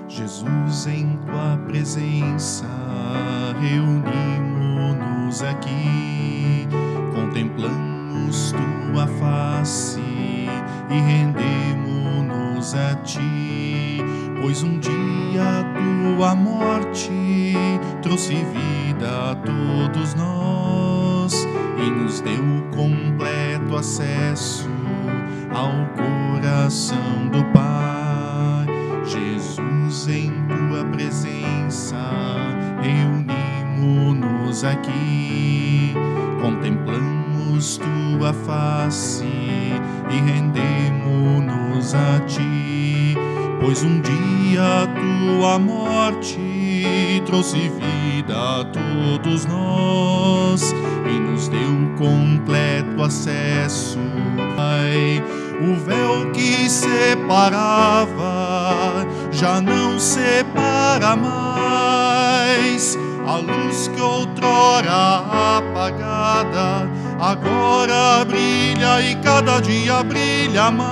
Jesus, em tua presença, reunimos-nos aqui, contemplamos tua face e rendemos-nos a ti, pois um dia tua morte trouxe vida a todos nós e nos deu completo acesso ao coração do Pai. Jesus, em tua presença, reunimos-nos aqui, contemplamos tua face e rendemos-nos a ti, pois um dia tua morte trouxe vida a todos nós e nos deu completo acesso. Pai, o véu que separava já não separa mais. A luz que outrora apagada agora brilha e cada dia brilha mais.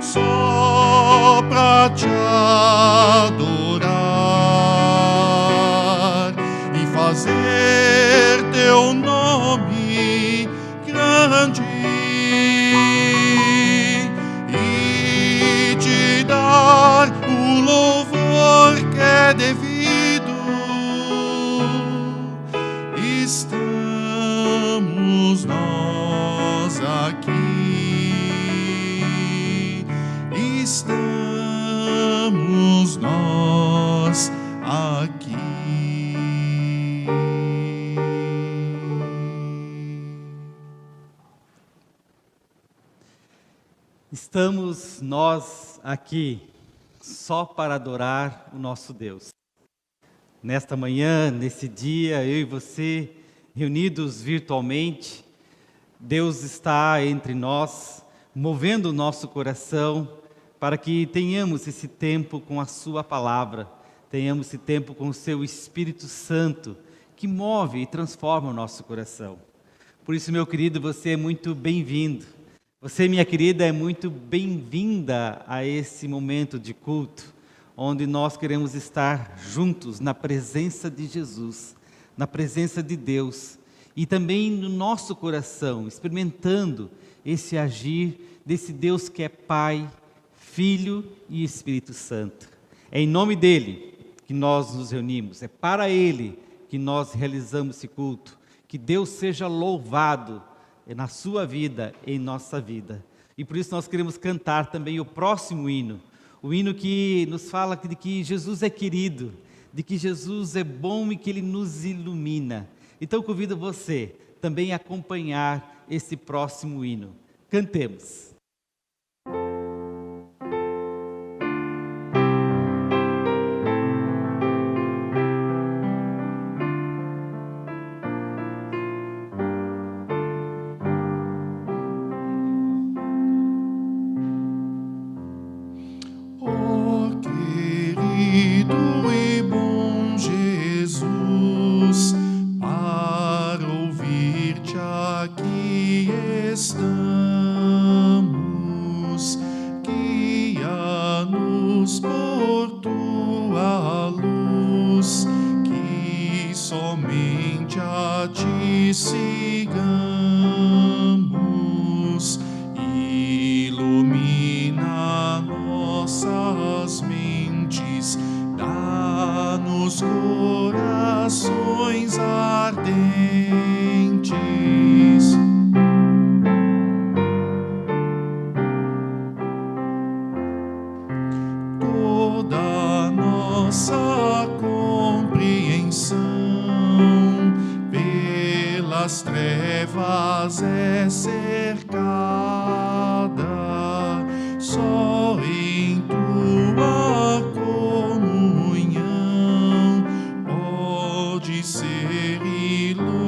Só pra te adorar e fazer teu nome grande e te dar o louvor que é devido. Estamos nós aqui, estamos nós aqui. Estamos nós aqui só para adorar o nosso Deus. Nesta manhã, nesse dia, eu e você, reunidos virtualmente, Deus está entre nós, movendo o nosso coração para que tenhamos esse tempo com a sua palavra, tenhamos esse tempo com o seu Espírito Santo, que move e transforma o nosso coração. Por isso, meu querido, você é muito bem-vindo. Você, minha querida, é muito bem-vinda a esse momento de culto, onde nós queremos estar juntos na presença de Jesus, na presença de Deus, e também no nosso coração, experimentando esse agir desse Deus que é Pai, Filho e Espírito Santo. É em nome dEle que nós nos reunimos, é para Ele que nós realizamos esse culto. Que Deus seja louvado na sua vida, em nossa vida. E por isso nós queremos cantar também o próximo hino, o hino que nos fala de que Jesus é querido, de que Jesus é bom e que Ele nos ilumina. Então convido você também a acompanhar esse próximo hino. Cantemos. Estamos, guia-nos por tua luz, que somente a ti sigamos. Ilumina nossas mentes, dá-nos corações ardentes. Nossa compreensão pelas trevas é cercada, só em tua comunhão pode ser iluminada.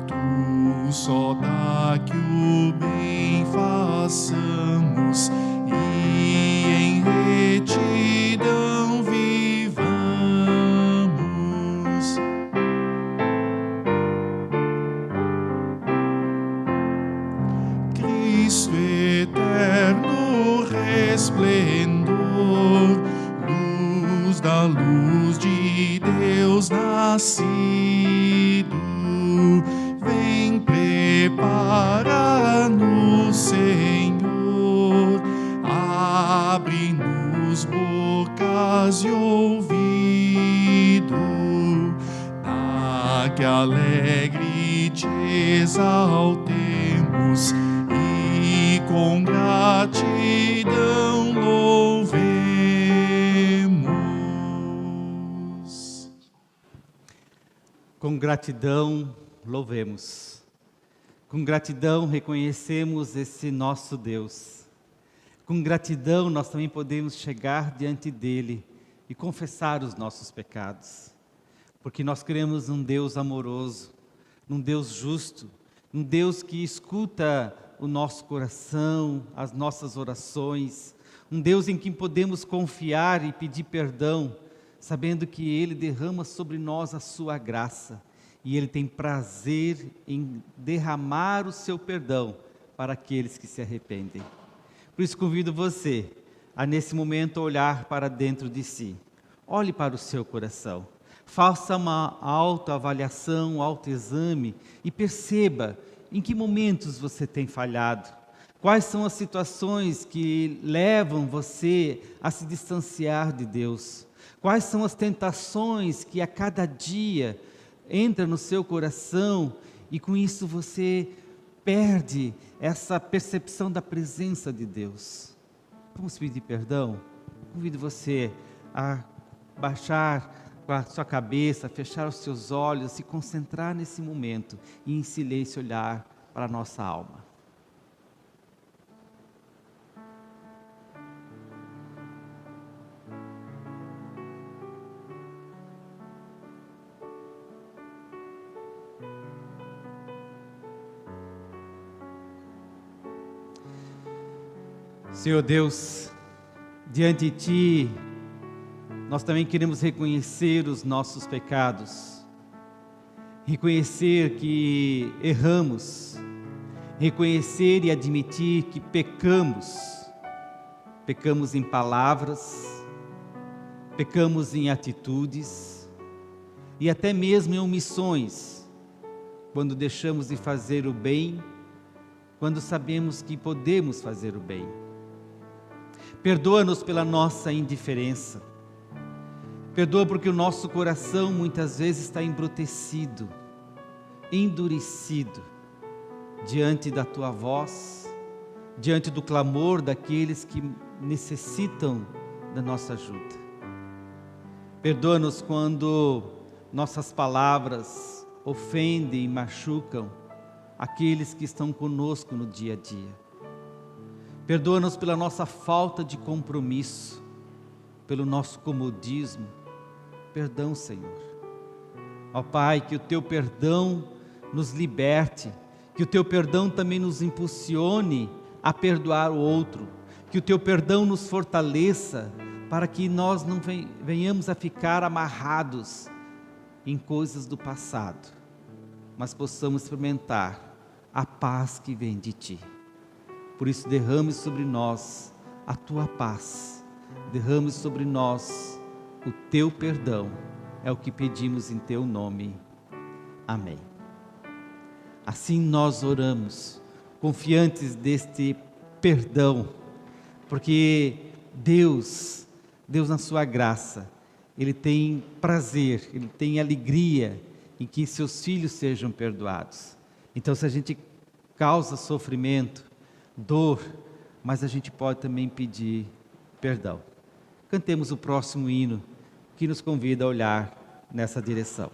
Tu só dá que o bem façamos e em retidão vivamos. esplendor, luz da luz de Deus nascido, vem preparar-nos, Senhor, abre-nos bocas e ouvido, para que alegre te exaltemos e com gratidão louvemos. Com gratidão louvemos. Com gratidão reconhecemos esse nosso Deus. Com gratidão nós também podemos chegar diante dele e confessar os nossos pecados. Porque nós cremos num Deus amoroso, num Deus justo, num Deus que escuta o nosso coração, as nossas orações, um Deus em quem podemos confiar e pedir perdão, sabendo que Ele derrama sobre nós a sua graça e Ele tem prazer em derramar o seu perdão para aqueles que se arrependem. Por isso convido você a nesse momento olhar para dentro de si, olhe para o seu coração, faça uma autoavaliação, um autoexame e perceba em que momentos você tem falhado. Quais são as situações que levam você a se distanciar de Deus? Quais são as tentações que a cada dia entram no seu coração e com isso você perde essa percepção da presença de Deus? Vamos pedir perdão? Convido você a baixar com a sua cabeça, fechar os seus olhos, se concentrar nesse momento e em silêncio olhar para a nossa alma. Senhor Deus, diante de Ti, nós também queremos reconhecer os nossos pecados, reconhecer que erramos, reconhecer e admitir que pecamos em palavras, pecamos em atitudes e até mesmo em omissões, quando deixamos de fazer o bem, quando sabemos que podemos fazer o bem. Perdoa-nos pela nossa indiferença. Perdoa porque o nosso coração muitas vezes está embrutecido, endurecido, diante da Tua voz, diante do clamor daqueles que necessitam da nossa ajuda. Perdoa-nos quando nossas palavras ofendem e machucam aqueles que estão conosco no dia a dia. Perdoa-nos pela nossa falta de compromisso, pelo nosso comodismo. Perdão, Senhor. Ó Pai, que o Teu perdão nos liberte, que o Teu perdão também nos impulsione a perdoar o outro, que o Teu perdão nos fortaleça, para que nós não venhamos a ficar amarrados em coisas do passado, mas possamos experimentar a paz que vem de Ti. Por isso derrame sobre nós a Tua paz, derrame sobre nós o Teu perdão, é o que pedimos em Teu nome. Amém. Assim nós oramos, confiantes deste perdão, porque Deus na sua graça, Ele tem prazer, Ele tem alegria em que seus filhos sejam perdoados. Então, se a gente causa sofrimento, dor, mas a gente pode também pedir perdão. Cantemos o próximo hino que nos convida a olhar nessa direção.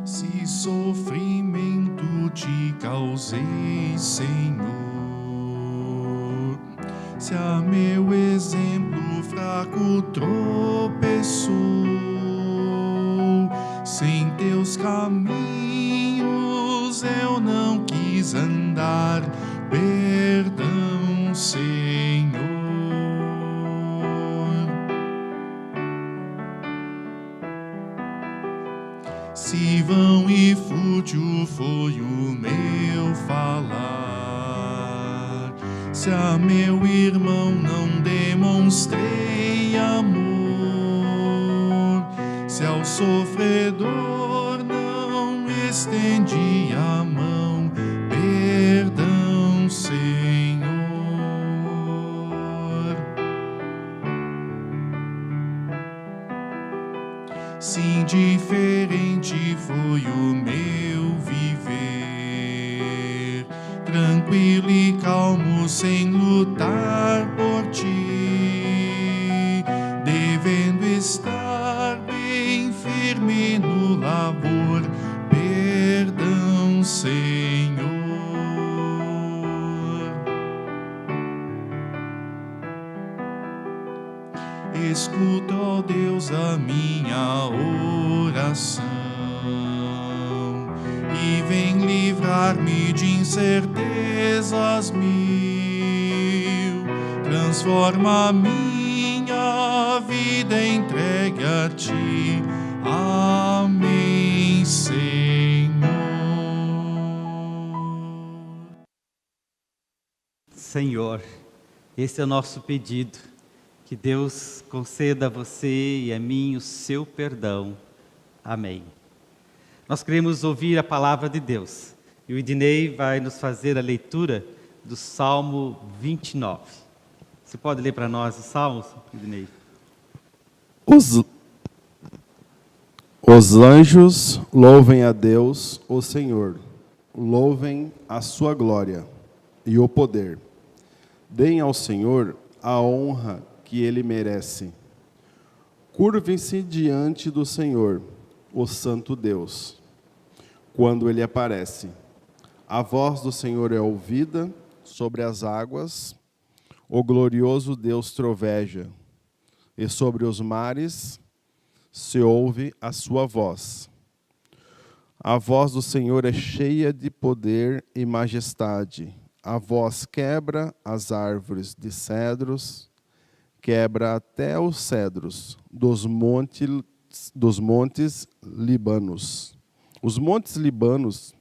Se sofrimento te causei, Senhor, se a meu exemplo fraco tropeçou, sem Teus caminhos eu não quis andar, perdão, Senhor. Se a meu irmão não demonstrei amor, se ao sofredor não estendi a mão, perdão, Senhor. Se indiferente foi o meu viver, tranquilo e calmo sem lutar por ti, devendo estar bem firme no labor, perdão, Senhor. Escuta, ó Deus, a minha oração e vem livrar-me de incertezas mil. Transforma a minha vida entregue a ti. Amém, Senhor. Senhor, esse é o nosso pedido. Que Deus conceda a você e a mim o seu perdão. Amém. Nós queremos ouvir a palavra de Deus. E o Idinei vai nos fazer a leitura do Salmo 29. Você pode ler para nós os Salmos, Idinei? Os anjos louvem a Deus, o Senhor. Louvem a sua glória e o poder. Deem ao Senhor a honra que Ele merece. Curvem-se diante do Senhor, o Santo Deus, quando Ele aparece. A voz do Senhor é ouvida sobre as águas, o glorioso Deus troveja, e sobre os mares se ouve a sua voz. A voz do Senhor é cheia de poder e majestade. A voz quebra as árvores de cedros, quebra até os cedros dos montes libanos. Os montes libanos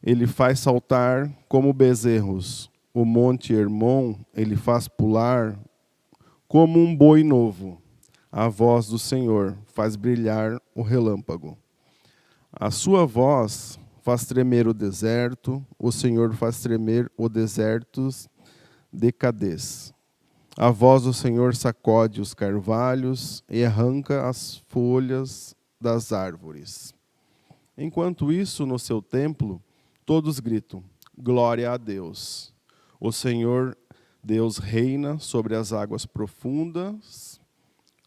ele faz saltar como bezerros. O monte Hermon ele faz pular como um boi novo. A voz do Senhor faz brilhar o relâmpago. A sua voz faz tremer o deserto. O Senhor faz tremer o deserto de Cades. A voz do Senhor sacode os carvalhos e arranca as folhas das árvores. Enquanto isso, no seu templo, todos gritam: glória a Deus. O Senhor Deus reina sobre as águas profundas.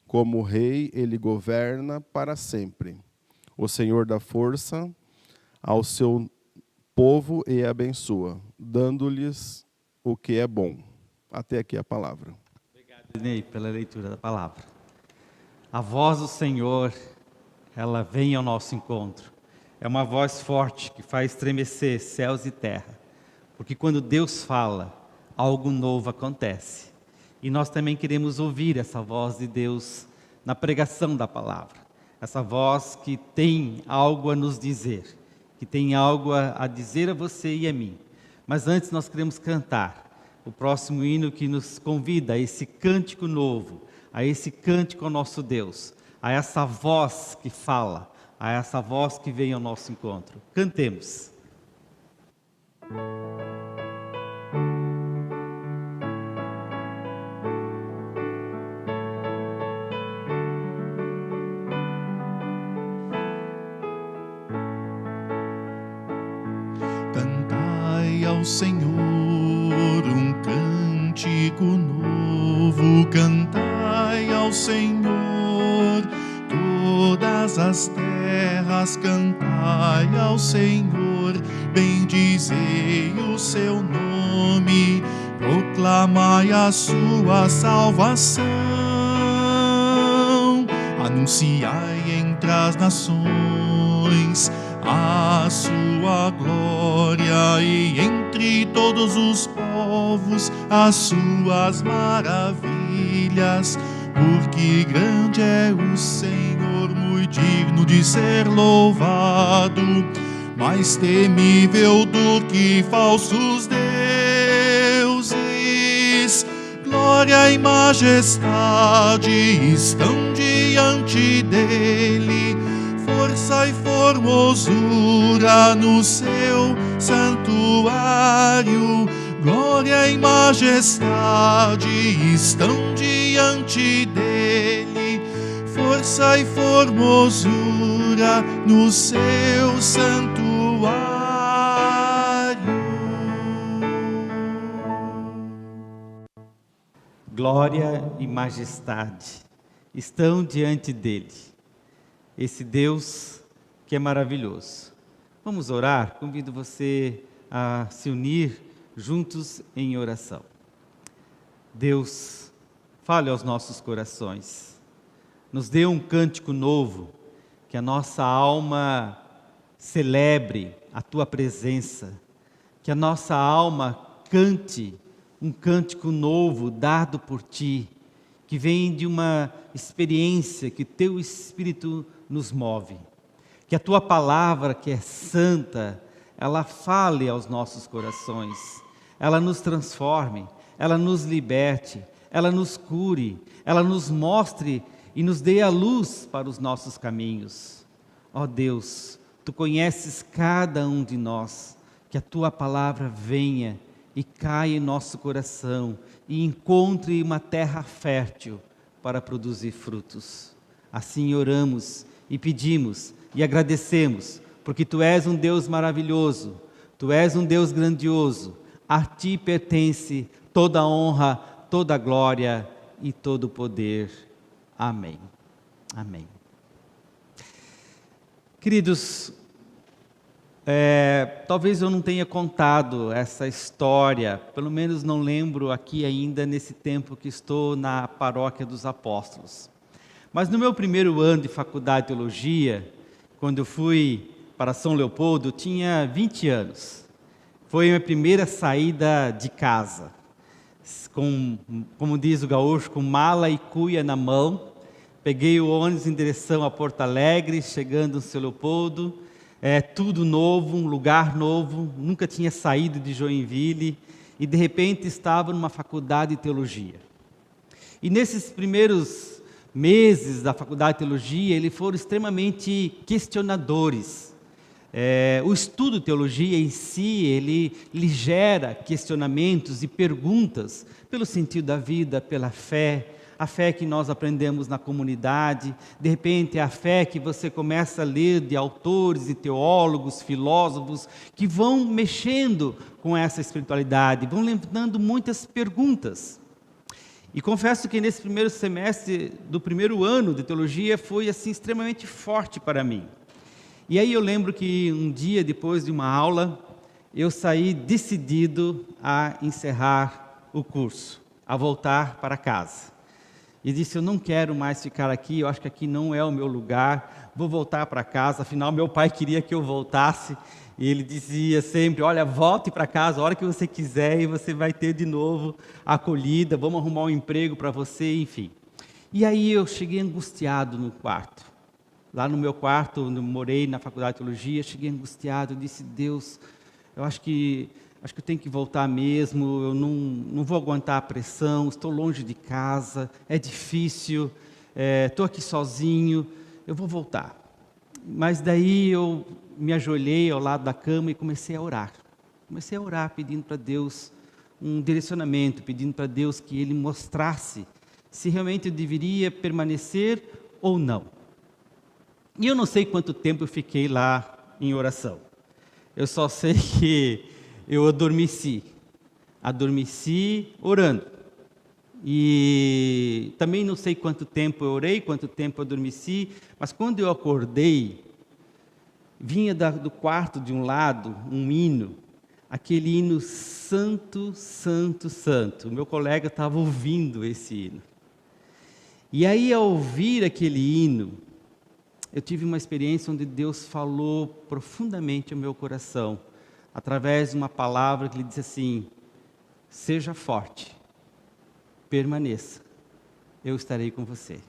Como rei, ele governa para sempre. O Senhor dá força ao seu povo e abençoa, dando-lhes o que é bom. Até aqui a palavra. Obrigado, Idinei, pela leitura da palavra. A voz do Senhor, ela vem ao nosso encontro. É uma voz forte que faz estremecer céus e terra. Porque quando Deus fala, algo novo acontece. E nós também queremos ouvir essa voz de Deus na pregação da palavra. Essa voz que tem algo a nos dizer, que tem algo a dizer a você e a mim. Mas antes nós queremos cantar o próximo hino que nos convida a esse cântico novo, a esse cântico ao nosso Deus, a essa voz que fala, a essa voz que vem ao nosso encontro. Cantemos. Cantai ao Senhor um cântico novo, cantai ao Senhor todas as terras, cantai ao Senhor, bendizei o seu nome, proclamai a sua salvação, anunciai entre as nações a sua glória e entre todos os povos as suas maravilhas, porque grande é o Senhor, muito digno de ser louvado, mais temível do que falsos deuses. glória e majestade estão diante dele, força e formosura no seu santuário. Glória e majestade estão diante dele, força e formosura no seu santuário. Glória e majestade estão diante dele, esse Deus que é maravilhoso. Vamos orar? Convido você a se unir juntos em oração. Deus, fale aos nossos corações, nos dê um cântico novo, que a nossa alma celebre a tua presença, que a nossa alma cante um cântico novo dado por ti, que vem de uma experiência que teu Espírito nos move. Que a tua palavra, que é santa, ela fale aos nossos corações, ela nos transforme, ela nos liberte, ela nos cure, ela nos mostre e nos dê a luz para os nossos caminhos. Ó Deus, tu conheces cada um de nós, que a tua palavra venha e caia em nosso coração e encontre uma terra fértil para produzir frutos. Assim oramos e pedimos e agradecemos, porque tu és um Deus maravilhoso, tu és um Deus grandioso, a ti pertence toda a honra, toda a glória e todo o poder. Amém. Amém. Queridos, talvez eu não tenha contado essa história, pelo menos não lembro aqui ainda nesse tempo que estou na Paróquia dos Apóstolos. Mas no meu primeiro ano de faculdade de teologia, quando eu fui para São Leopoldo, eu tinha 20 anos. Foi a minha primeira saída de casa, como diz o gaúcho, com mala e cuia na mão. Peguei o ônibus em direção a Porto Alegre, chegando em São Leopoldo. Tudo novo, um lugar novo, nunca tinha saído de Joinville e de repente estava numa faculdade de teologia. E nesses primeiros meses da faculdade de teologia, eles foram extremamente questionadores. O estudo de teologia em si, ele gera questionamentos e perguntas pelo sentido da vida, pela fé, a fé que nós aprendemos na comunidade, de repente a fé que você começa a ler de autores e teólogos, filósofos, que vão mexendo com essa espiritualidade, vão levantando muitas perguntas. E confesso que nesse primeiro semestre do primeiro ano de teologia foi assim extremamente forte para mim. E aí eu lembro que um dia depois de uma aula, eu saí decidido a encerrar o curso, a voltar para casa. E disse, eu não quero mais ficar aqui, eu acho que aqui não é o meu lugar, vou voltar para casa. Afinal, meu pai queria que eu voltasse, e ele dizia sempre, olha, volte para casa a hora que você quiser, e você vai ter de novo a acolhida, vamos arrumar um emprego para você, enfim. E aí eu cheguei angustiado no quarto. Lá no meu quarto, onde eu morei na faculdade de teologia, cheguei angustiado, eu disse, Deus, eu acho que eu tenho que voltar mesmo, eu não vou aguentar a pressão, estou longe de casa, é difícil, estou aqui sozinho, eu vou voltar. Mas daí eu me ajoelhei ao lado da cama e comecei a orar. Comecei a orar pedindo para Deus um direcionamento, pedindo para Deus que Ele mostrasse se realmente eu deveria permanecer ou não. E eu não sei quanto tempo eu fiquei lá em oração. Eu só sei que eu adormeci orando. E também não sei quanto tempo eu orei, quanto tempo eu adormeci, mas quando eu acordei, vinha do quarto de um lado um hino, aquele hino Santo, Santo, Santo. O meu colega estava ouvindo esse hino. E aí, ao ouvir aquele hino, eu tive uma experiência onde Deus falou profundamente ao meu coração, através de uma palavra que Ele disse assim, seja forte, permaneça, eu estarei com você.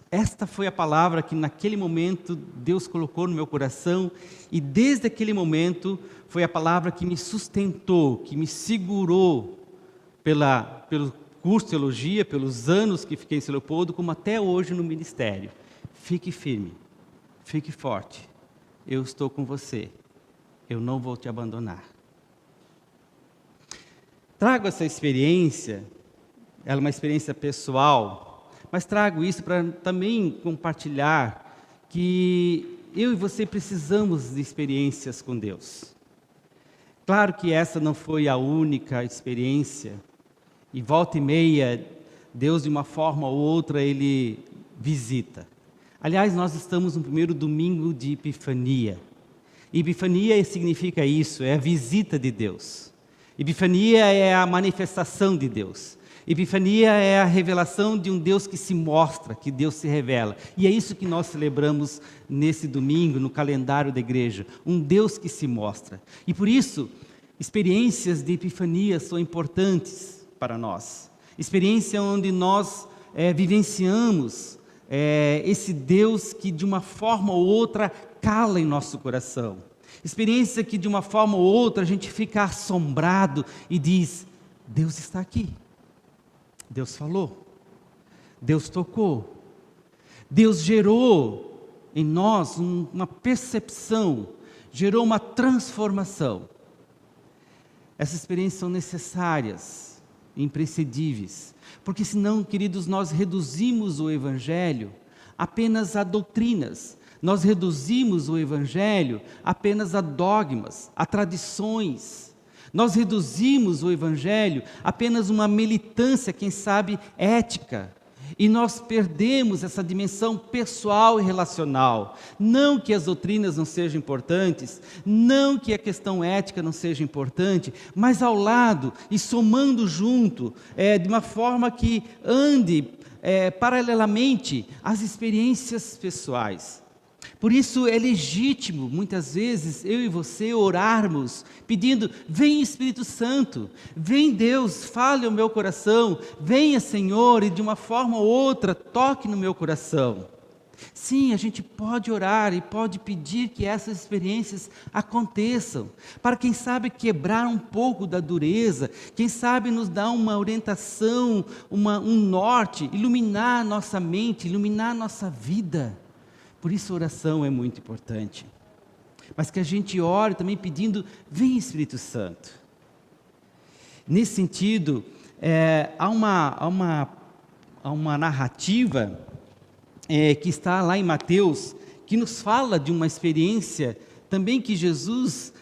Esta foi a palavra que naquele momento Deus colocou no meu coração e desde aquele momento foi a palavra que me sustentou, que me segurou pelo curso de teologia, pelos anos que fiquei em São Leopoldo, como até hoje no ministério. Fique firme, fique forte. Eu estou com você. Eu não vou te abandonar. Trago essa experiência, ela é uma experiência pessoal, mas trago isso para também compartilhar que eu e você precisamos de experiências com Deus. Claro que essa não foi a única experiência, e volta e meia, Deus de uma forma ou outra, Ele visita. Aliás, nós estamos no primeiro domingo de Epifania. Epifania significa isso, é a visita de Deus. Epifania é a manifestação de Deus. Epifania é a revelação de um Deus que se mostra, que Deus se revela. E é isso que nós celebramos nesse domingo, no calendário da igreja. Um Deus que se mostra. E por isso, experiências de Epifania são importantes para nós. Experiência onde nós vivenciamos esse Deus que de uma forma ou outra cala em nosso coração. Experiência que de uma forma ou outra a gente fica assombrado e diz, Deus está aqui. Deus falou. Deus tocou. Deus gerou em nós uma percepção, gerou uma transformação. Essas experiências são necessárias, imprescindíveis, porque senão, queridos, nós reduzimos o Evangelho apenas a doutrinas, nós reduzimos o Evangelho apenas a dogmas, a tradições, nós reduzimos o Evangelho apenas uma militância, quem sabe, ética, e nós perdemos essa dimensão pessoal e relacional. Não que as doutrinas não sejam importantes, não que a questão ética não seja importante, mas ao lado e somando junto, de uma forma que ande paralelamente às experiências pessoais. Por isso é legítimo, muitas vezes, eu e você orarmos, pedindo, vem Espírito Santo, vem Deus, fale ao meu coração, venha Senhor, e de uma forma ou outra, toque no meu coração. Sim, a gente pode orar e pode pedir que essas experiências aconteçam, para quem sabe quebrar um pouco da dureza, quem sabe nos dar uma orientação, um norte, iluminar a nossa mente, iluminar a nossa vida. Por isso a oração é muito importante. Mas que a gente ore também pedindo, vem Espírito Santo. Nesse sentido, há uma narrativa que está lá em Mateus, que nos fala de uma experiência também que Jesus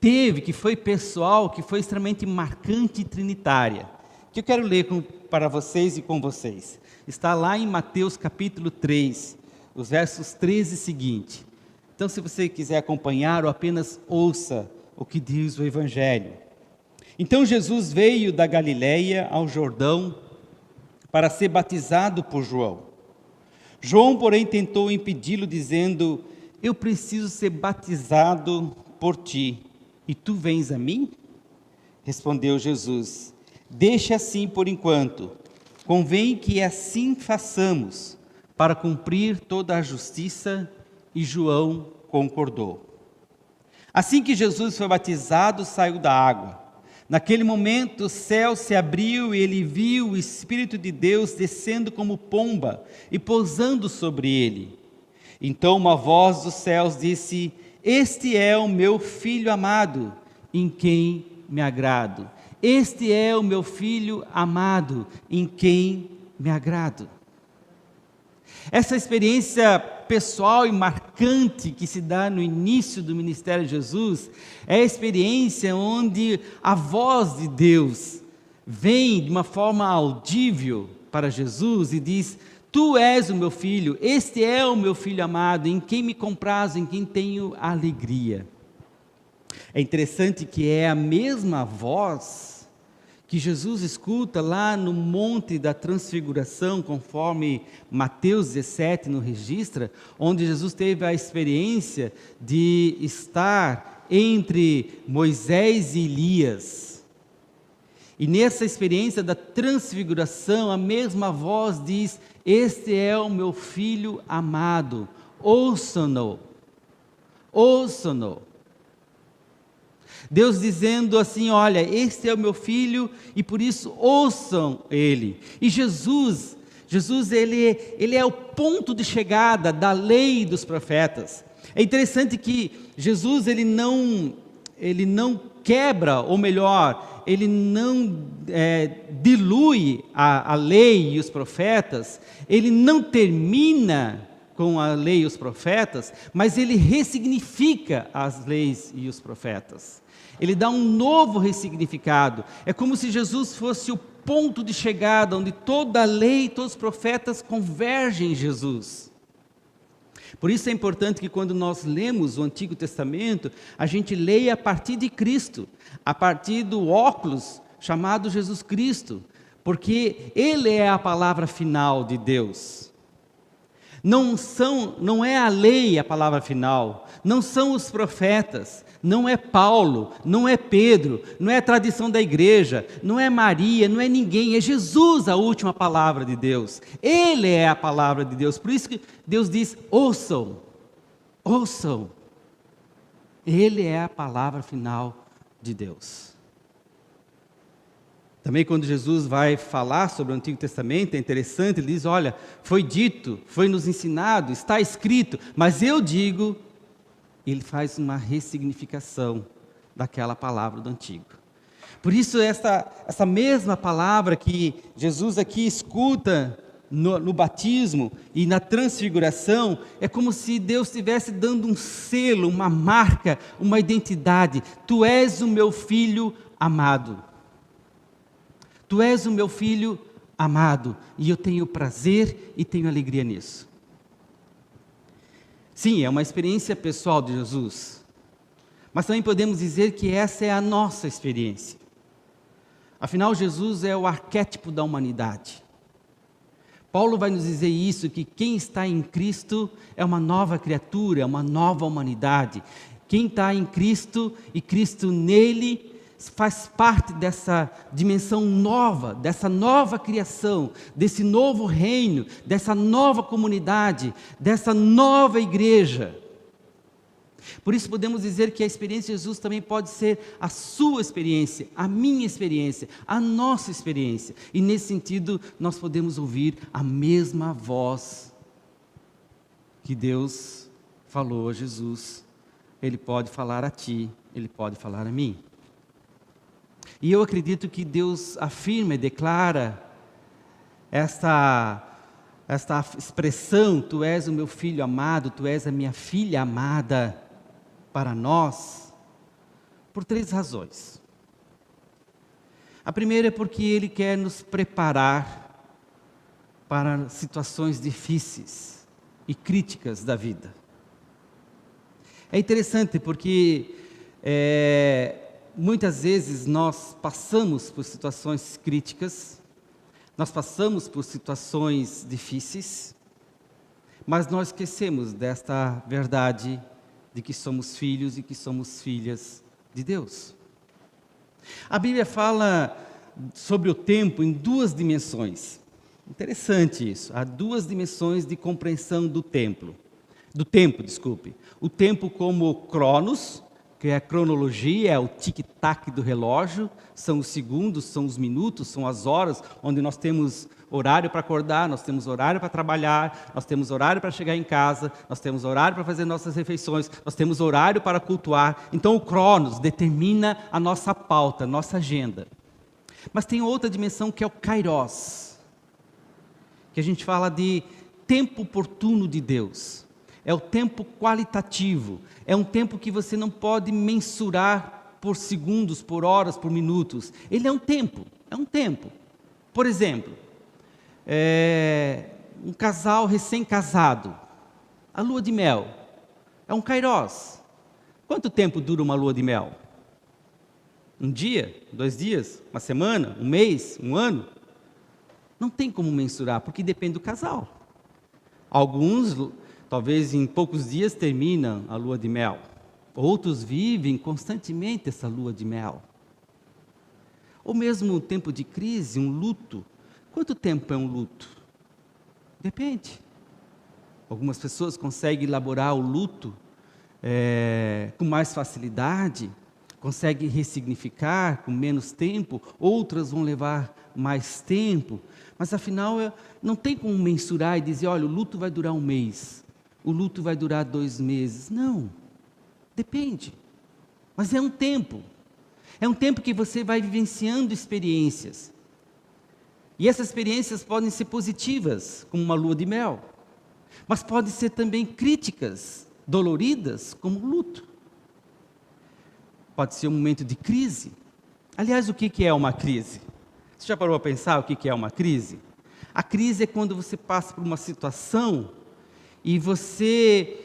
teve, que foi pessoal, que foi extremamente marcante e trinitária. Que eu quero ler para vocês e com vocês. Está lá em Mateus capítulo 3, os versos 13 e seguinte. Então, se você quiser acompanhar ou apenas ouça o que diz o Evangelho. Então Jesus veio da Galileia ao Jordão para ser batizado por João. João, porém, tentou impedi-lo, dizendo, eu preciso ser batizado por ti, e tu vens a mim? Respondeu Jesus, deixa assim por enquanto, convém que assim façamos, para cumprir toda a justiça, e João concordou. Assim que Jesus foi batizado, saiu da água. Naquele momento o céu se abriu e ele viu o Espírito de Deus descendo como pomba e pousando sobre ele. Então uma voz dos céus disse, este é o meu Filho amado, em quem me agrado. Este é o meu Filho amado, em quem me agrado. Essa experiência pessoal e marcante que se dá no início do ministério de Jesus, é a experiência onde a voz de Deus vem de uma forma audível para Jesus e diz, tu és o meu filho, este é o meu filho amado, em quem me comprazo, em quem tenho alegria. É interessante que é a mesma voz que Jesus escuta lá no Monte da Transfiguração, conforme Mateus 17 nos registra, onde Jesus teve a experiência de estar entre Moisés e Elias. E nessa experiência da transfiguração, a mesma voz diz, este é o meu filho amado, ouçam-no, ouçam-no. Deus dizendo assim, olha, este é o meu filho e por isso ouçam ele. E Jesus ele é o ponto de chegada da lei e dos profetas. É interessante que Jesus ele não quebra, ou melhor, ele não dilui a lei e os profetas, ele não termina com a lei e os profetas, mas ele ressignifica as leis e os profetas. Ele dá um novo ressignificado. É como se Jesus fosse o ponto de chegada, onde toda a lei e todos os profetas convergem em Jesus. Por isso é importante que quando nós lemos o Antigo Testamento, a gente leia a partir de Cristo, a partir do óculos chamado Jesus Cristo, porque Ele é a palavra final de Deus. Não é a lei a palavra final, não são os profetas, não é Paulo, não é Pedro, não é a tradição da igreja, não é Maria, não é ninguém, é Jesus a última palavra de Deus. Ele é a palavra de Deus, por isso que Deus diz, ouçam, ouçam. Ele é a palavra final de Deus. Também quando Jesus vai falar sobre o Antigo Testamento, é interessante, ele diz, olha, foi dito, foi nos ensinado, está escrito, mas eu digo, ele faz uma ressignificação daquela palavra do Antigo. Por isso essa mesma palavra que Jesus aqui escuta no batismo e na transfiguração, é como se Deus estivesse dando um selo, uma marca, uma identidade. Tu és o meu filho amado. Tu és o meu filho amado, e eu tenho prazer e tenho alegria nisso. Sim, é uma experiência pessoal de Jesus, mas também podemos dizer que essa é a nossa experiência. Afinal, Jesus é o arquétipo da humanidade. Paulo vai nos dizer isso, que quem está em Cristo é uma nova criatura, é uma nova humanidade. Quem está em Cristo e Cristo nele faz parte dessa dimensão nova, dessa nova criação, desse novo reino, dessa nova comunidade, dessa nova igreja. Por isso podemos dizer que a experiência de Jesus também pode ser a sua experiência, a minha experiência, a nossa experiência. E nesse sentido, nós podemos ouvir a mesma voz que Deus falou a Jesus. Ele pode falar a ti, Ele pode falar a mim. E eu acredito que Deus afirma e declara esta expressão, tu és o meu filho amado, tu és a minha filha amada, para nós, por 3 razões. A primeira é porque Ele quer nos preparar para situações difíceis e críticas da vida. É interessante porque muitas vezes nós passamos por situações críticas, nós passamos por situações difíceis, mas nós esquecemos desta verdade de que somos filhos e que somos filhas de Deus. A Bíblia fala sobre o tempo em 2 dimensões. Interessante isso, há 2 dimensões de compreensão do tempo. O tempo como cronos, que é a cronologia, é o tic-tac do relógio, são os segundos, são os minutos, são as horas, onde nós temos horário para acordar, nós temos horário para trabalhar, nós temos horário para chegar em casa, nós temos horário para fazer nossas refeições, nós temos horário para cultuar. Então o cronos determina a nossa pauta, a nossa agenda. Mas tem outra dimensão que é o kairos, que a gente fala de tempo oportuno de Deus. É o tempo qualitativo, é um tempo que você não pode mensurar por segundos, por horas, por minutos. Ele é um tempo. Por exemplo, um casal recém-casado, a lua de mel, é um kairos. Quanto tempo dura uma lua de mel? 1 dia, 2 dias, uma semana, 1 mês, 1 ano? Não tem como mensurar, porque depende do casal. Alguns, talvez em poucos dias, terminam a lua de mel. Outros vivem constantemente essa lua de mel. Ou mesmo um tempo de crise, um luto. Quanto tempo é um luto? Depende. Algumas pessoas conseguem elaborar o luto com mais facilidade. consegue ressignificar com menos tempo, outras vão levar mais tempo, mas afinal não tem como mensurar e dizer, olha, o luto vai durar 1 mês, o luto vai durar 2 meses. Não, depende, mas é um tempo que você vai vivenciando experiências, e essas experiências podem ser positivas, como uma lua de mel, mas podem ser também críticas, doloridas, como o luto. Pode ser um momento de crise. Aliás, o que é uma crise? Você já parou a pensar o que é uma crise? A crise é quando você passa por uma situação e você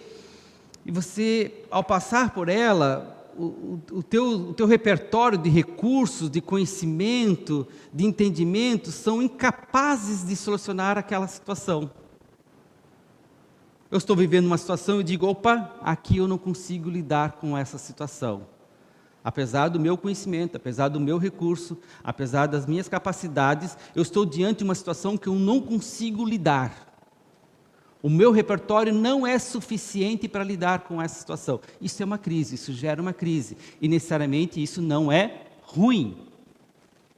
ao passar por ela, o teu repertório de recursos, de conhecimento, de entendimento, são incapazes de solucionar aquela situação. Eu estou vivendo uma situação e digo, opa, aqui eu não consigo lidar com essa situação. Apesar do meu conhecimento, apesar do meu recurso, apesar das minhas capacidades, eu estou diante de uma situação que eu não consigo lidar. O meu repertório não é suficiente para lidar com essa situação. Isso é uma crise, isso gera uma crise. E necessariamente isso não é ruim.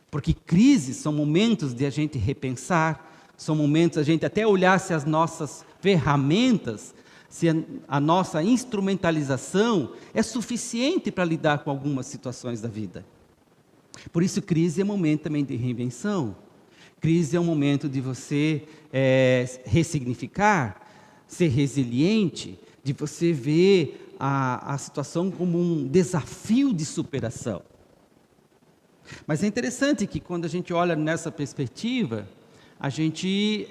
Porque crises são momentos de a gente repensar, são momentos de a gente até olhar se as nossas ferramentas, se a nossa instrumentalização é suficiente para lidar com algumas situações da vida. Por isso, crise é momento também de reinvenção. Crise é um momento de você ressignificar, ser resiliente, de você ver a situação como um desafio de superação. Mas é interessante que quando a gente olha nessa perspectiva, a gente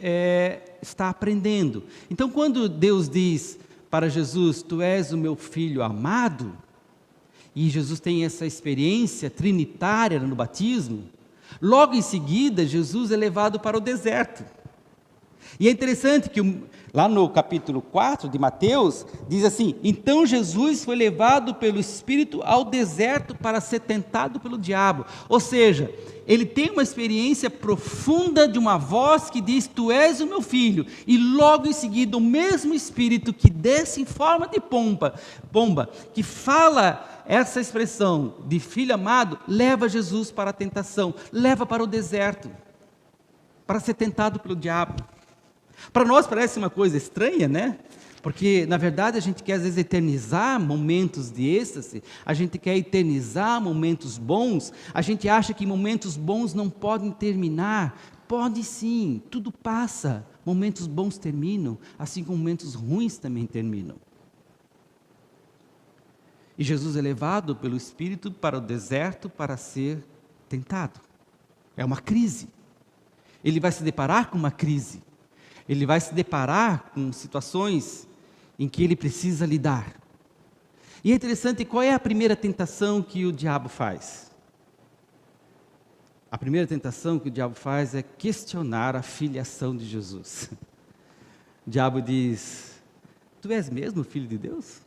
está aprendendo. Então, quando Deus diz para Jesus, tu és o meu filho amado, e Jesus tem essa experiência trinitária no batismo, logo em seguida, Jesus é levado para o deserto. E é interessante que lá no capítulo 4 de Mateus, diz assim, então Jesus foi levado pelo Espírito ao deserto para ser tentado pelo diabo. Ou seja, ele tem uma experiência profunda de uma voz que diz, tu és o meu filho. E logo em seguida, o mesmo Espírito que desce em forma de pomba, que fala essa expressão de filho amado, leva Jesus para a tentação, leva para o deserto, para ser tentado pelo diabo. Para nós parece uma coisa estranha, né? Porque, na verdade, a gente quer, às vezes, eternizar momentos de êxtase, a gente quer eternizar momentos bons, a gente acha que momentos bons não podem terminar. Pode sim, tudo passa, momentos bons terminam, assim como momentos ruins também terminam. E Jesus é levado pelo Espírito para o deserto para ser tentado. É uma crise. Ele vai se deparar com uma crise. Ele vai se deparar com situações em que ele precisa lidar. E é interessante, qual é a primeira tentação que o diabo faz? A primeira tentação que o diabo faz é questionar a filiação de Jesus. O diabo diz, tu és mesmo o Filho de Deus?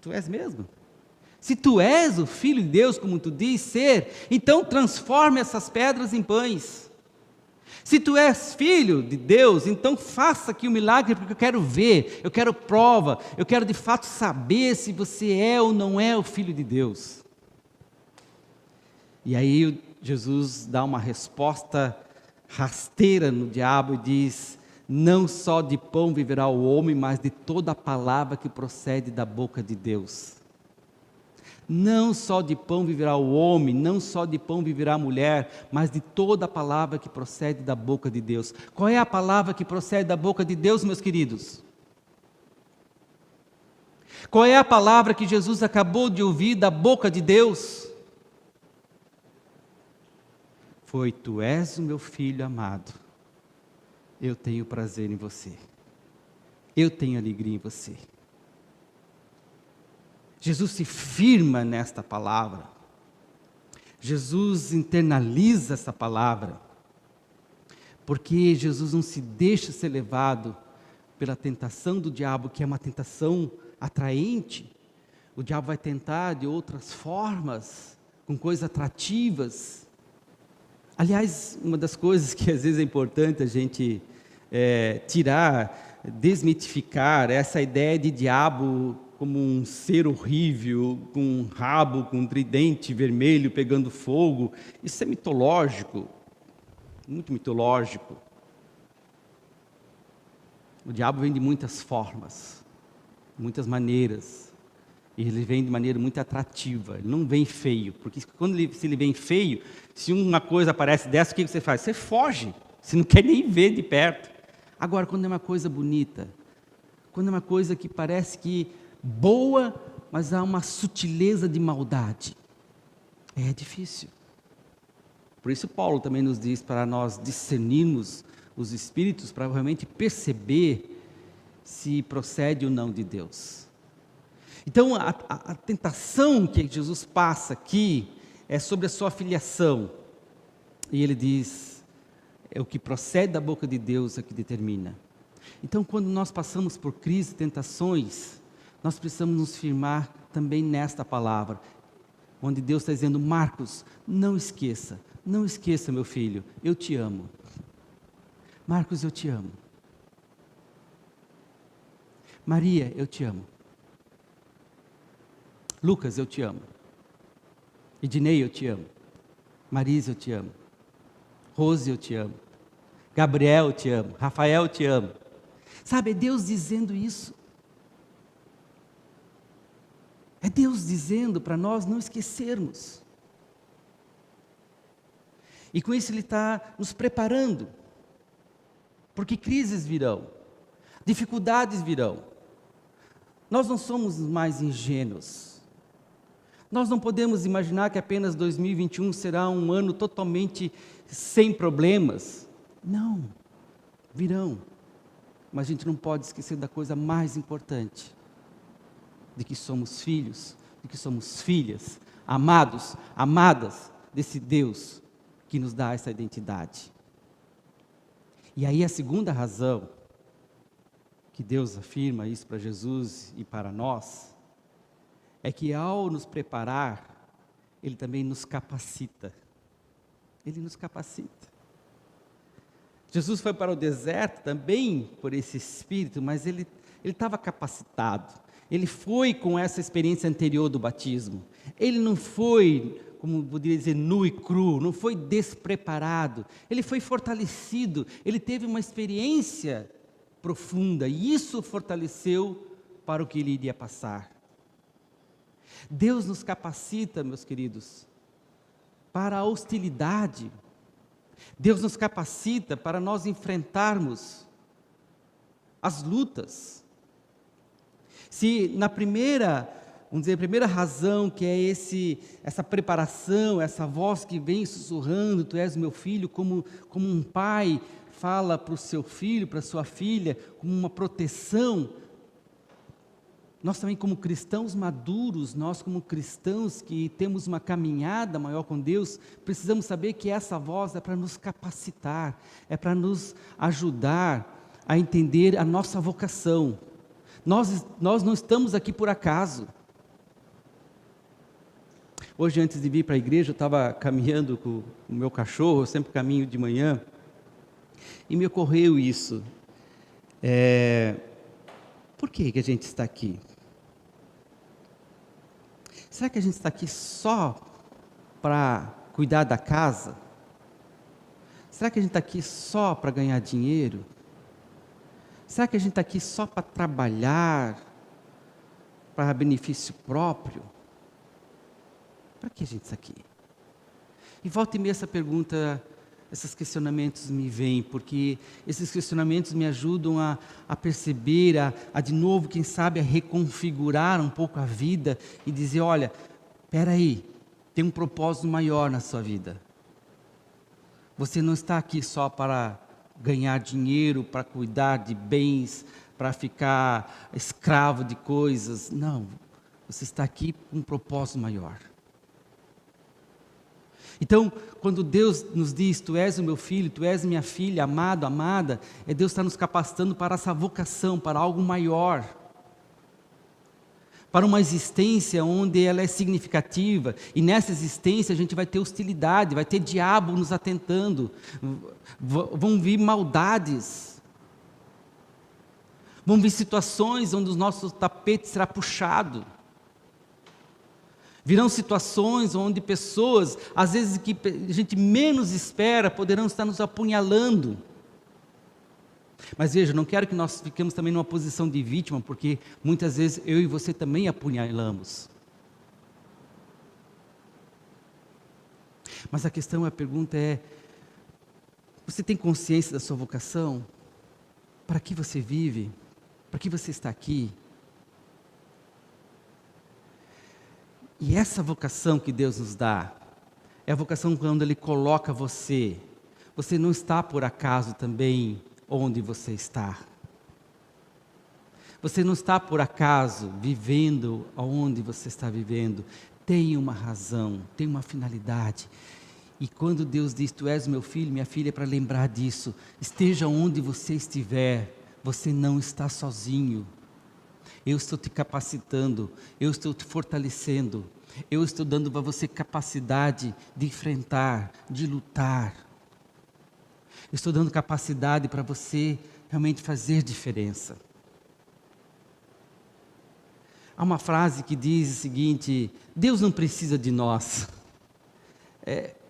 Tu és mesmo? Se tu és o Filho de Deus, como tu diz ser, então transforme essas pedras em pães. Se tu és filho de Deus, então faça aqui o milagre, porque eu quero ver, eu quero prova, eu quero de fato saber se você é ou não é o Filho de Deus. E aí Jesus dá uma resposta rasteira no diabo e diz, não só de pão viverá o homem, mas de toda a palavra que procede da boca de Deus. Não só de pão viverá o homem, não só de pão viverá a mulher, mas de toda a palavra que procede da boca de Deus. Qual é a palavra que procede da boca de Deus, meus queridos? Qual é a palavra que Jesus acabou de ouvir da boca de Deus? Foi, tu és o meu filho amado, eu tenho prazer em você, eu tenho alegria em você. Jesus se firma nesta palavra, Jesus internaliza essa palavra, porque Jesus não se deixa ser levado pela tentação do diabo, que é uma tentação atraente. O diabo vai tentar de outras formas, com coisas atrativas. Aliás, uma das coisas que às vezes é importante a gente tirar, desmitificar, essa ideia de diabo como um ser horrível, com um rabo, com um tridente vermelho pegando fogo. Isso é mitológico, muito mitológico. O diabo vem de muitas formas, muitas maneiras. E ele vem de maneira muito atrativa, ele não vem feio. Porque se ele vem feio, se uma coisa aparece dessa, o que você faz? Você foge, você não quer nem ver de perto. Agora, quando é uma coisa bonita, quando é uma coisa que parece que boa, mas há uma sutileza de maldade, é difícil. Por isso Paulo também nos diz para nós discernirmos os espíritos, para realmente perceber se procede ou não de Deus. Então a tentação que Jesus passa aqui é sobre a sua filiação. E ele diz, é o que procede da boca de Deus é que determina. Então, quando nós passamos por crises e tentações, nós precisamos nos firmar também nesta palavra, onde Deus está dizendo, Marcos, não esqueça, meu filho, eu te amo. Marcos, eu te amo. Maria, eu te amo. Lucas, eu te amo. Ednei, eu te amo. Marisa, eu te amo. Rose, eu te amo. Gabriel, eu te amo. Rafael, eu te amo. Sabe, é Deus dizendo isso. É Deus dizendo para nós não esquecermos. E com isso Ele está nos preparando. Porque crises virão. Dificuldades virão. Nós não somos mais ingênuos. Nós não podemos imaginar que apenas 2021 será um ano totalmente sem problemas. Não, virão. Mas a gente não pode esquecer da coisa mais importante. De que somos filhos, de que somos filhas, amados, amadas desse Deus que nos dá essa identidade. E aí a segunda razão que Deus afirma isso para Jesus e para nós, é que ao nos preparar, Ele também nos capacita. Ele nos capacita. Jesus foi para o deserto também por esse Espírito, mas ele estava capacitado. Ele foi com essa experiência anterior do batismo. Ele não foi, como poderia dizer, nu e cru, não foi despreparado. Ele foi fortalecido, ele teve uma experiência profunda, e isso o fortaleceu para o que ele iria passar. Deus nos capacita, meus queridos, para a hostilidade. Deus nos capacita para nós enfrentarmos as lutas. Se na primeira, vamos dizer, a primeira razão, que é essa preparação, essa voz que vem sussurrando, tu és meu filho, como um pai fala para o seu filho, para a sua filha, como uma proteção. Nós também, como cristãos maduros, nós como cristãos que temos uma caminhada maior com Deus, precisamos saber que essa voz é para nos capacitar, é para nos ajudar a entender a nossa vocação. Nós não estamos aqui por acaso. Hoje, antes de vir para a igreja, eu estava caminhando com o meu cachorro, eu sempre caminho de manhã, e me ocorreu isso. Por que a gente está aqui? Será que a gente está aqui só para cuidar da casa? Será que a gente está aqui só para ganhar dinheiro? Será que a gente está aqui só para trabalhar, para benefício próprio? Para que a gente está aqui? E volta e meia essa pergunta, esses questionamentos me vêm, porque esses questionamentos me ajudam a perceber, a de novo, quem sabe, a reconfigurar um pouco a vida e dizer, olha, espera aí, tem um propósito maior na sua vida. Você não está aqui só para ganhar dinheiro, para cuidar de bens, para ficar escravo de coisas. Não, você está aqui com um propósito maior. Então, quando Deus nos diz, tu és o meu filho, tu és minha filha, amado, amada, Deus está nos capacitando para essa vocação, para algo maior. Para uma existência onde ela é significativa, e nessa existência a gente vai ter hostilidade, vai ter diabo nos atentando, vão vir maldades. Vão vir situações onde o nosso tapete será puxado. Virão situações onde pessoas, às vezes que a gente menos espera, poderão estar nos apunhalando. Mas veja, não quero que nós fiquemos também numa posição de vítima, porque muitas vezes eu e você também apunhalamos. Mas a pergunta é, você tem consciência da sua vocação? Para que você vive? Para que você está aqui? E essa vocação que Deus nos dá, é a vocação quando Ele coloca você. Você não está por acaso também onde você está. Você não está por acaso vivendo onde você está vivendo. Tem uma razão, tem uma finalidade. E quando Deus diz, tu és meu filho, minha filha, é para lembrar disso. Esteja onde você estiver, você não está sozinho. Eu estou te capacitando, eu estou te fortalecendo, eu estou dando para você capacidade de enfrentar, de lutar. Eu estou dando capacidade para você realmente fazer diferença. Há uma frase que diz o seguinte, Deus não precisa de nós.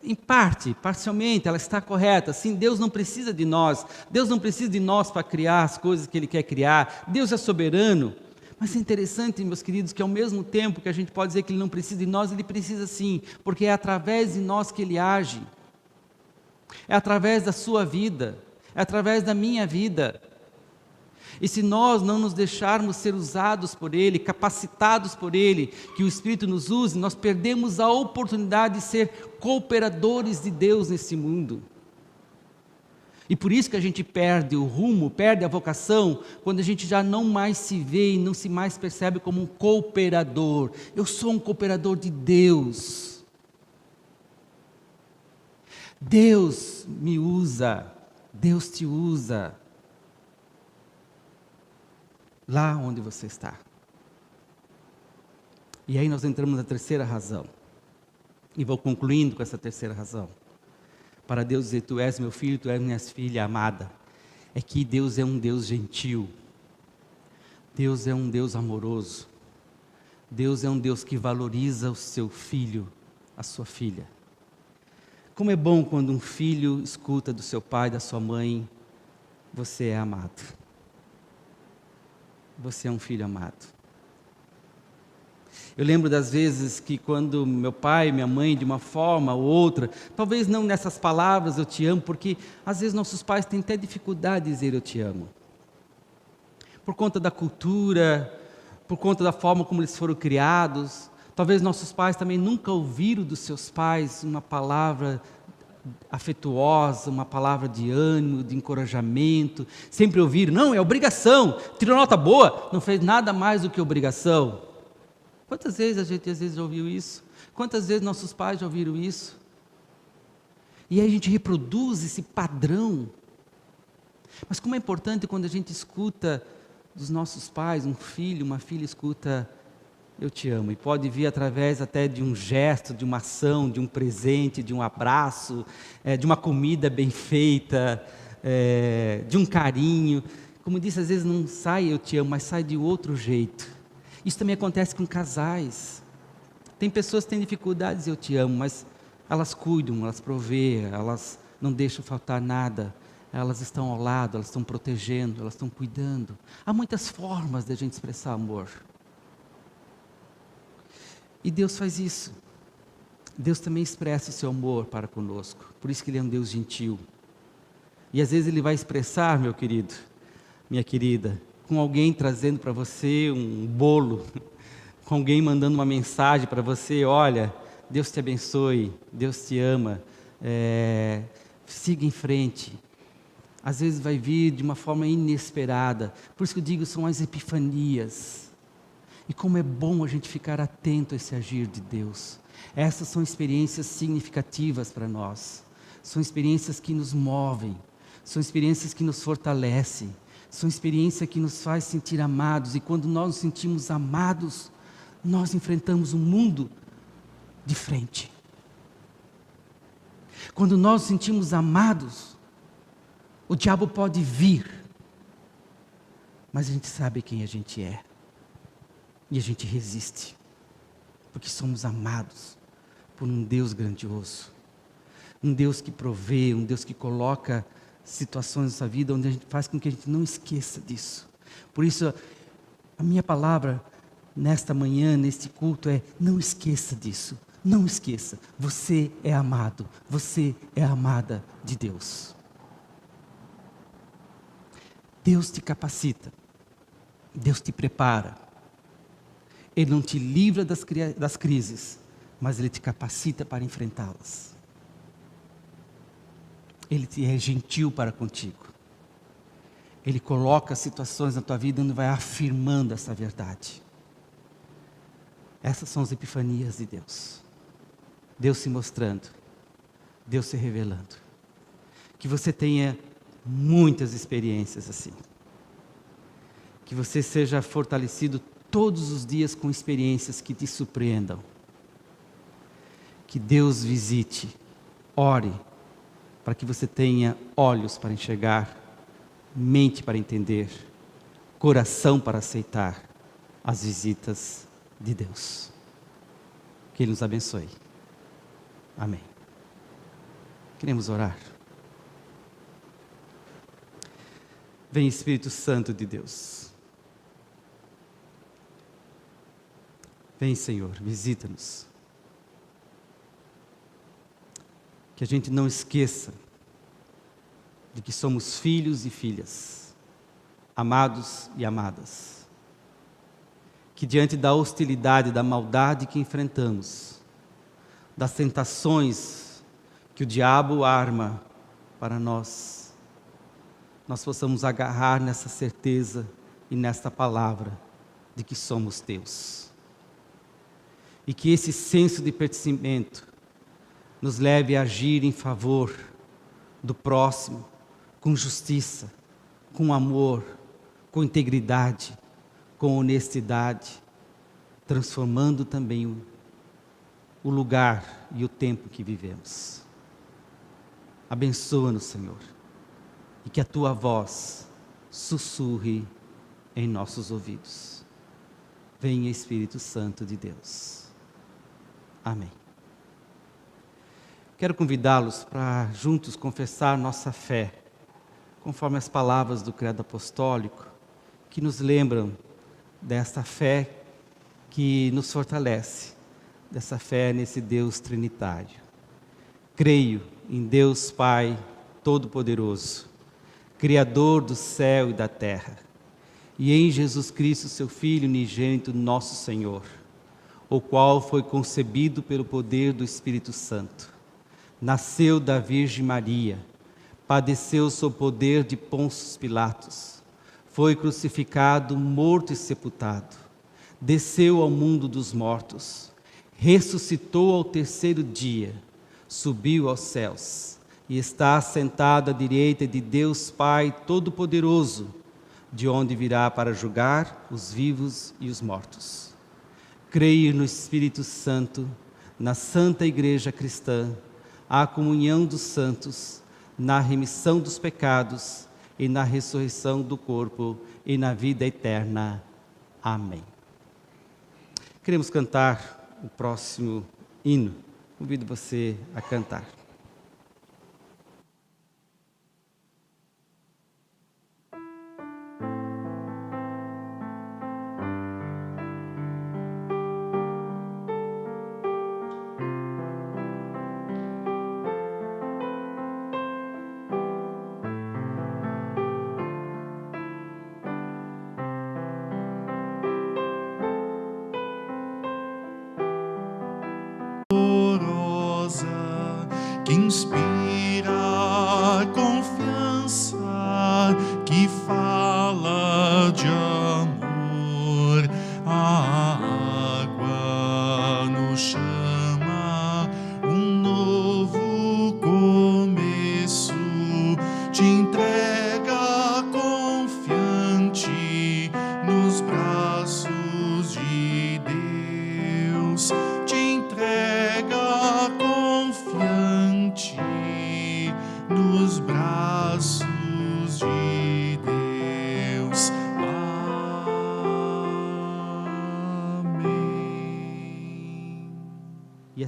Em parte, parcialmente, ela está correta. Sim, Deus não precisa de nós. Deus não precisa de nós para criar as coisas que Ele quer criar. Deus é soberano. Mas é interessante, meus queridos, que ao mesmo tempo que a gente pode dizer que Ele não precisa de nós, Ele precisa sim, porque é através de nós que Ele age. É através da sua vida, é através da minha vida. E se nós não nos deixarmos ser usados por Ele, capacitados por Ele, que o Espírito nos use, nós perdemos a oportunidade de ser cooperadores de Deus nesse mundo. E por isso que a gente perde o rumo, perde a vocação, quando a gente já não mais se vê e não se mais percebe como um cooperador. Eu sou um cooperador de Deus. Deus me usa, Deus te usa. Lá onde você está. E aí nós entramos na terceira razão. E vou concluindo com essa terceira razão. Para Deus dizer, tu és meu filho, tu és minha filha amada. É que Deus é um Deus gentil. Deus é um Deus amoroso. Deus é um Deus que valoriza o seu filho, a sua filha. Como é bom quando um filho escuta do seu pai, da sua mãe, você é amado. Você é um filho amado. Eu lembro das vezes que quando meu pai e minha mãe, de uma forma ou outra, talvez não nessas palavras, eu te amo, porque às vezes nossos pais têm até dificuldade de dizer eu te amo. Por conta da cultura, por conta da forma como eles foram criados. Talvez nossos pais também nunca ouviram dos seus pais uma palavra afetuosa, uma palavra de ânimo, de encorajamento. Sempre ouviram, não, é obrigação, tirou nota boa, não fez nada mais do que obrigação. Quantas vezes a gente às vezes já ouviu isso? Quantas vezes nossos pais já ouviram isso? E aí a gente reproduz esse padrão. Mas como é importante quando a gente escuta dos nossos pais, um filho, uma filha escuta, eu te amo. E pode vir através até de um gesto, de uma ação, de um presente, de um abraço, de uma comida bem feita, de um carinho. Como disse, às vezes não sai eu te amo, mas sai de outro jeito. Isso também acontece com casais. Tem pessoas que têm dificuldades, eu te amo, mas elas cuidam, elas provêem, elas não deixam faltar nada. Elas estão ao lado, elas estão protegendo, elas estão cuidando. Há muitas formas de a gente expressar amor. E Deus faz isso. Deus também expressa o seu amor para conosco. Por isso que Ele é um Deus gentil. E às vezes Ele vai expressar, meu querido, minha querida, com alguém trazendo para você um bolo, com alguém mandando uma mensagem para você, olha, Deus te abençoe, Deus te ama, siga em frente. Às vezes vai vir de uma forma inesperada. Por isso que eu digo, são as epifanias. E como é bom a gente ficar atento a esse agir de Deus. Essas são experiências significativas para nós. São experiências que nos movem. São experiências que nos fortalecem. São experiências que nos faz sentir amados. E quando nós nos sentimos amados, nós enfrentamos o mundo de frente. Quando nós nos sentimos amados, o diabo pode vir. mas a gente sabe quem a gente é. E a gente resiste, porque somos amados por um Deus grandioso. Um Deus que provê, um Deus que coloca situações na nossa vida onde a gente faz com que a gente não esqueça disso. Por isso, a minha palavra nesta manhã, neste culto é: não esqueça disso. Não esqueça, você é amado, você é amada de Deus. Deus te capacita, Deus te prepara. Ele não te livra das crises, mas Ele te capacita para enfrentá-las. Ele é gentil para contigo. Ele coloca situações na tua vida onde vai afirmando essa verdade. Essas são as epifanias de Deus. Deus se mostrando, Deus se revelando. Que você tenha muitas experiências assim. Que você seja fortalecido todos os dias com experiências que te surpreendam. Que Deus visite, ore, para que você tenha olhos para enxergar, mente para entender, coração para aceitar as visitas de Deus. Que Ele nos abençoe. Amém. Queremos orar. Vem Espírito Santo de Deus. Vem, Senhor, visita-nos. Que a gente não esqueça de que somos filhos e filhas, amados e amadas. Que diante da hostilidade, da maldade que enfrentamos, das tentações que o diabo arma para nós possamos agarrar nessa certeza e nesta palavra de que somos teus. E que esse senso de pertencimento nos leve a agir em favor do próximo, com justiça, com amor, com integridade, com honestidade, transformando também o lugar e o tempo que vivemos. Abençoa-nos, Senhor, e que a Tua voz sussurre em nossos ouvidos. Venha, Espírito Santo de Deus. Amém. Quero convidá-los para juntos confessar nossa fé, conforme as palavras do Credo Apostólico, que nos lembram desta fé que nos fortalece, dessa fé nesse Deus trinitário. Creio em Deus Pai Todo-Poderoso, Criador do céu e da terra, e em Jesus Cristo, seu Filho unigênito, nosso Senhor, o qual foi concebido pelo poder do Espírito Santo, nasceu da Virgem Maria, padeceu sob o poder de Pôncio Pilatos, foi crucificado, morto e sepultado, desceu ao mundo dos mortos, ressuscitou ao terceiro dia, subiu aos céus e está assentado à direita de Deus Pai Todo-Poderoso, de onde virá para julgar os vivos e os mortos. Creio no Espírito Santo, na Santa Igreja Cristã, à comunhão dos santos, na remissão dos pecados e na ressurreição do corpo e na vida eterna. Amém. Queremos cantar o próximo hino. Convido você a cantar. Que inspira confiança, que fala de amor. A água nos chama, um novo começo. Te entrega confiante nos braços de Deus. Te entrega confiante nos braços de Deus.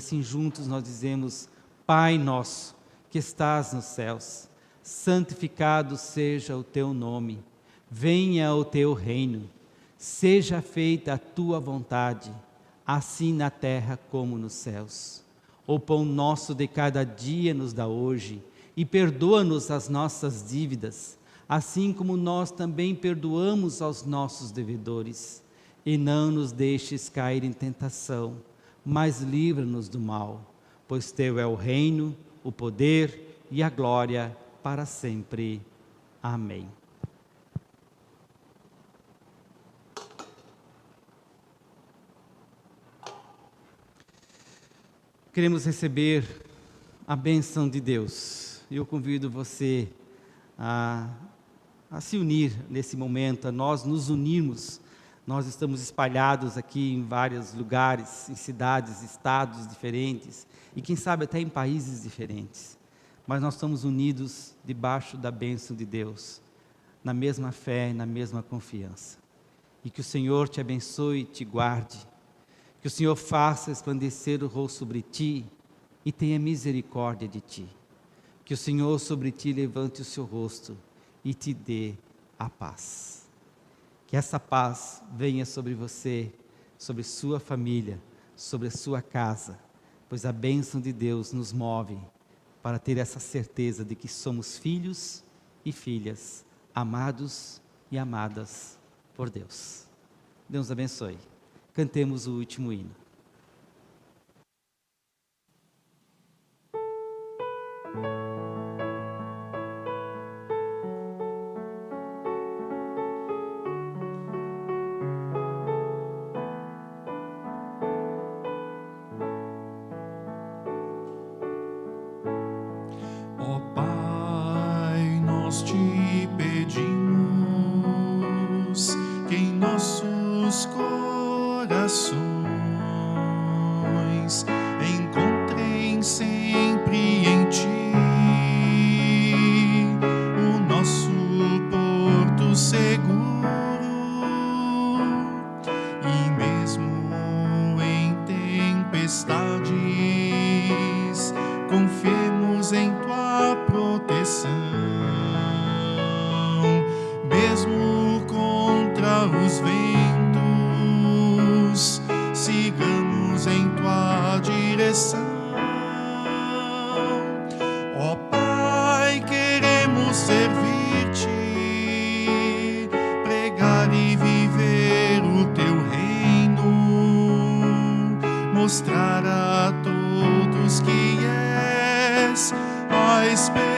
assim juntos nós dizemos: Pai nosso, que estás nos céus, santificado seja o teu nome. Venha o teu reino. Seja feita a tua vontade, assim na terra como nos céus. O pão nosso de cada dia nos dá hoje, e perdoa-nos as nossas dívidas, assim como nós também perdoamos aos nossos devedores. E não nos deixes cair em tentação, mas livra-nos do mal, pois teu é o reino, o poder e a glória para sempre. Amém. Queremos receber a bênção de Deus. Eu convido você a se unir nesse momento, a nós nos unirmos. Nós estamos espalhados aqui em vários lugares, em cidades, estados diferentes, e quem sabe até em países diferentes. Mas nós estamos unidos debaixo da bênção de Deus, na mesma fé, na mesma confiança. E que o Senhor te abençoe e te guarde. Que o Senhor faça resplandecer o rosto sobre ti e tenha misericórdia de ti. Que o Senhor sobre ti levante o seu rosto e te dê a paz. Que essa paz venha sobre você, sobre sua família, sobre a sua casa, pois a bênção de Deus nos move para ter essa certeza de que somos filhos e filhas, amados e amadas por Deus. Deus abençoe. Cantemos o último hino. Ó Pai, nós te pedimos que em nossos corações encontrem sempre em ti o nosso porto seguro, e mesmo em tempestades confiemos em tua proteção. Mesmo contra os ventos, sigamos em tua direção. Ó Pai, queremos servir-te, pregar e viver o teu reino, mostrar a todos que és a esperança